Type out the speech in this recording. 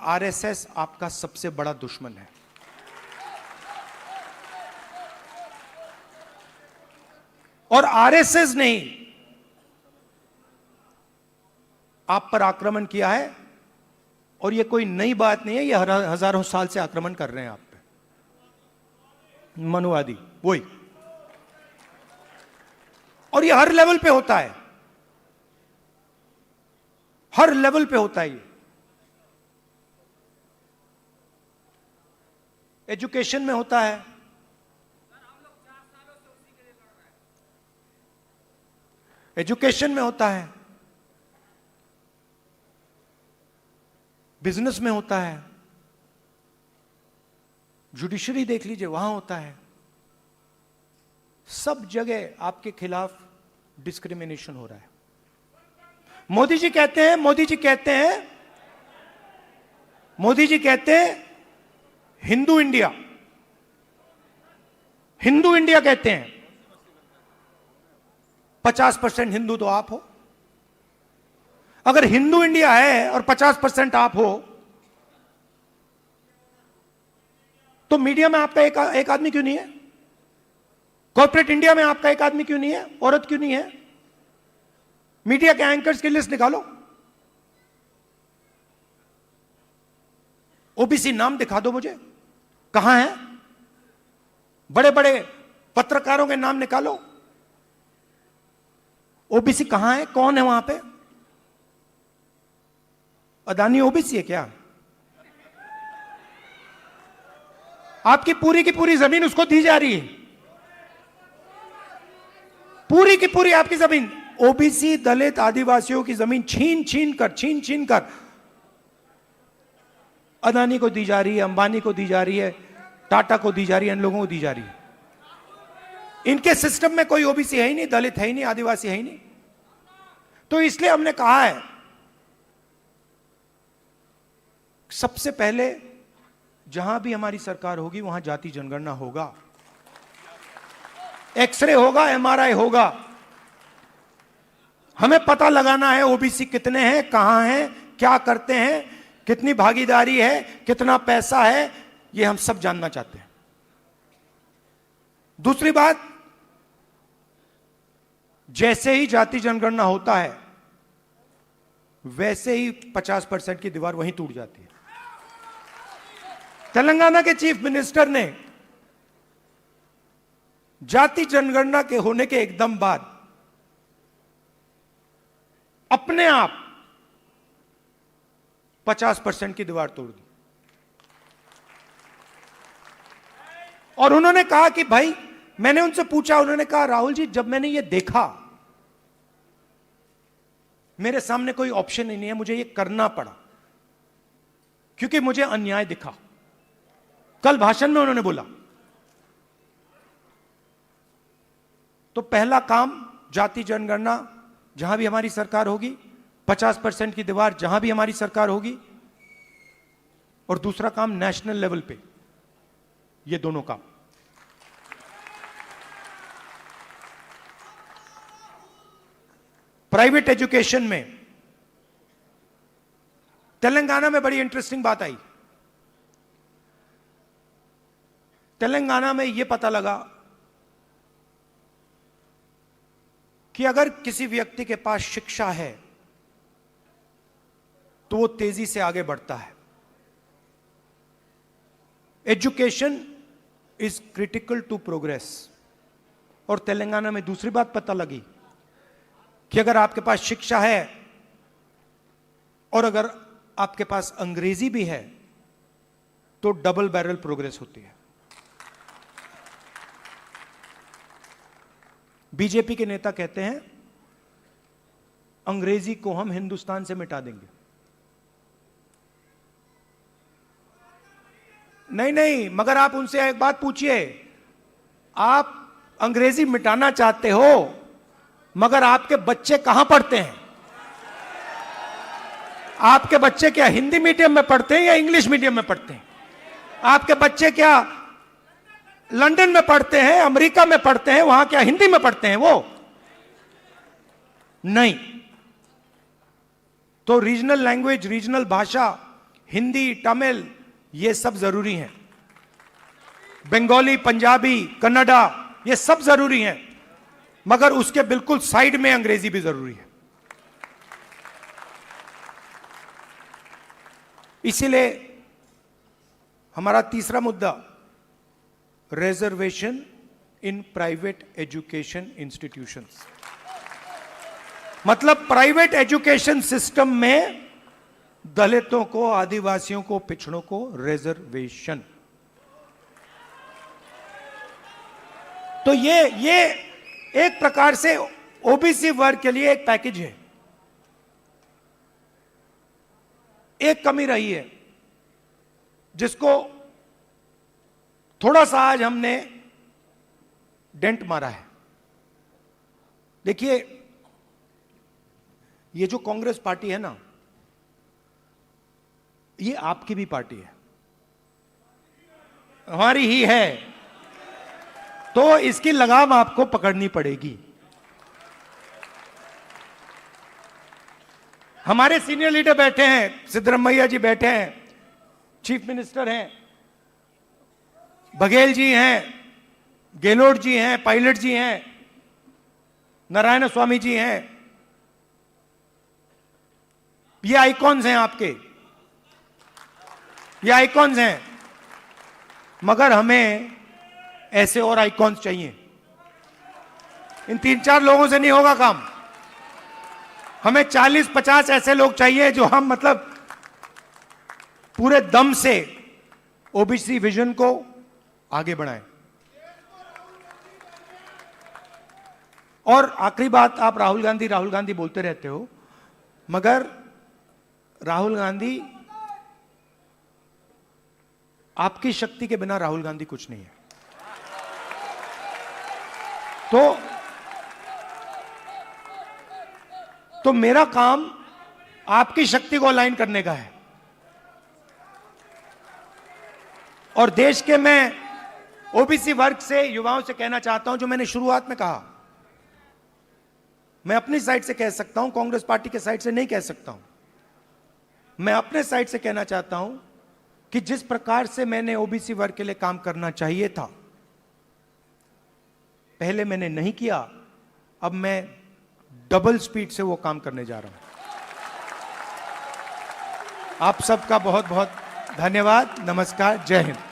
RSS आपका सबसे बड़ा दुश्मन है। और आरएसएस ने आप पर आक्रमण किया है, और यह कोई नई बात नहीं है, यह हजारों साल से आक्रमण कर रहे हैं आप पे, मनुवादी वही। और यह हर लेवल पे होता है, हर लेवल पे होता है। ये एजुकेशन में होता है, एजुकेशन में होता है, बिजनेस में होता है, जुडिशरी देख लीजिए वहां होता है। सब जगह आपके खिलाफ डिस्क्रिमिनेशन हो रहा है। मोदी जी कहते हैं, मोदी जी कहते हैं हिंदू इंडिया, हिंदू इंडिया कहते हैं। 50% हिंदू तो आप हो। अगर हिंदू इंडिया है और 50% आप हो, तो मीडिया में आपका एक आदमी क्यों नहीं है? कॉर्पोरेट इंडिया में आपका एक आदमी क्यों नहीं है? औरत क्यों नहीं है? मीडिया के एंकर्स की लिस्ट निकालो, ओबीसी नाम दिखा दो मुझे, कहां है? बड़े बड़े पत्रकारों के नाम निकालो, ओबीसी कहां है? कौन है वहां पे? अदानी ओबीसी है क्या? आपकी पूरी की पूरी जमीन उसको दी जा रही है, पूरी की पूरी आपकी जमीन ओबीसी दलित आदिवासियों की जमीन छीन छीन कर अदानी को दी जा रही है, अंबानी को दी जा रही है, टाटा को दी जा रही है, इन लोगों को दी जा रही है। इनके सिस्टम में कोई ओबीसी है ही नहीं, दलित है ही नहीं, आदिवासी है ही नहीं। तो इसलिए हमने कहा है सबसे पहले जहां भी हमारी सरकार होगी वहां जाति जनगणना होगा, एक्सरे होगा, एमआरआई होगा। हमें पता लगाना है ओबीसी कितने हैं, कहां हैं, क्या करते हैं, कितनी भागीदारी है, कितना पैसा है, यह हम सब जानना चाहते हैं। दूसरी बात, जैसे ही जाति जनगणना होता है वैसे ही 50% की दीवार वहीं टूट जाती है। तेलंगाना के चीफ मिनिस्टर ने जाति जनगणना के होने के एकदम बाद अपने आप 50% की दीवार तोड़ दी, और उन्होंने कहा कि भाई, मैंने उनसे पूछा, उन्होंने कहा राहुल जी, जब मैंने ये देखा, मेरे सामने कोई ऑप्शन ही नहीं है, मुझे ये करना पड़ा क्योंकि मुझे अन्याय दिखा। कल भाषण में उन्होंने बोला, तो पहला काम जाति जनगणना जहां भी हमारी सरकार होगी, 50% की दीवार जहां भी हमारी सरकार होगी, और दूसरा काम नेशनल लेवल पे, ये दोनों काम। प्राइवेट एजुकेशन में तेलंगाना में बड़ी इंटरेस्टिंग बात आई। तेलंगाना में यह पता लगा कि अगर किसी व्यक्ति के पास शिक्षा है तो वो तेजी से आगे बढ़ता है। Education is critical to progress. और तेलंगाना में दूसरी बात पता लगी कि अगर आपके पास शिक्षा है और अगर आपके पास अंग्रेजी भी है तो डबल बैरल प्रोग्रेस होती है। बीजेपी के नेता कहते हैं अंग्रेजी को हम हिंदुस्तान से मिटा देंगे। नहीं, मगर आप उनसे एक बात पूछिए, आप अंग्रेजी मिटाना चाहते हो, मगर आपके बच्चे कहां पढ़ते हैं? आपके बच्चे क्या हिंदी मीडियम में पढ़ते हैं या इंग्लिश मीडियम में पढ़ते हैं? आपके बच्चे क्या लंदन में पढ़ते हैं, अमेरिका में पढ़ते हैं, वहां क्या हिंदी में पढ़ते हैं वो? नहीं। तो रीजनल लैंग्वेज, रीजनल भाषा हिंदी, तमिल, ये सब जरूरी हैं, बंगाली, पंजाबी, कन्नड़ा, ये सब जरूरी हैं, मगर उसके बिल्कुल साइड में अंग्रेजी भी जरूरी है। इसीलिए हमारा तीसरा मुद्दा, reservation in private education institutions, मतलब प्राइवेट एजुकेशन सिस्टम में दलितों को, आदिवासियों को, पिछड़ों को रिजर्वेशन। तो ये एक प्रकार से ओबीसी वर्ग के लिए एक पैकेज है। एक कमी रही है जिसको थोड़ा सा आज हमने डेंट मारा है। देखिए, ये जो कांग्रेस पार्टी है ना, ये आपकी भी पार्टी है, हमारी ही है, तो इसकी लगाम आपको पकड़नी पड़ेगी। हमारे सीनियर लीडर बैठे हैं, सिद्धरामैया जी बैठे हैं, चीफ मिनिस्टर हैं, बघेल जी हैं, गेहलोत जी हैं, पायलट जी हैं, नारायण स्वामी जी हैं, ये आइकॉन्स हैं आपके, ये आइकॉन्स हैं, मगर हमें ऐसे और आइकॉन्स चाहिए। इन 3-4 लोगों से नहीं होगा काम, हमें 40-50 ऐसे लोग चाहिए जो हम मतलब पूरे दम से ओबीसी विजन को आगे बढ़ाएं। और आखिरी बात, आप राहुल गांधी बोलते रहते हो, मगर राहुल गांधी, आपकी शक्ति के बिना राहुल गांधी कुछ नहीं है। तो मेरा काम आपकी शक्ति को अलाइन करने का है। और देश के मैं ओबीसी वर्ग से, युवाओं से कहना चाहता हूं, जो मैंने शुरुआत में कहा, मैं अपनी साइड से कह सकता हूं, कांग्रेस पार्टी के साइड से नहीं कह सकता हूं। मैं अपने साइड से कहना चाहता हूं कि जिस प्रकार से मैंने ओबीसी वर्ग के लिए काम करना चाहिए था, पहले मैंने नहीं किया, अब मैं डबल स्पीड से वो काम करने जा रहा हूं। आप सबका बहुत बहुत धन्यवाद। नमस्कार, जय हिंद।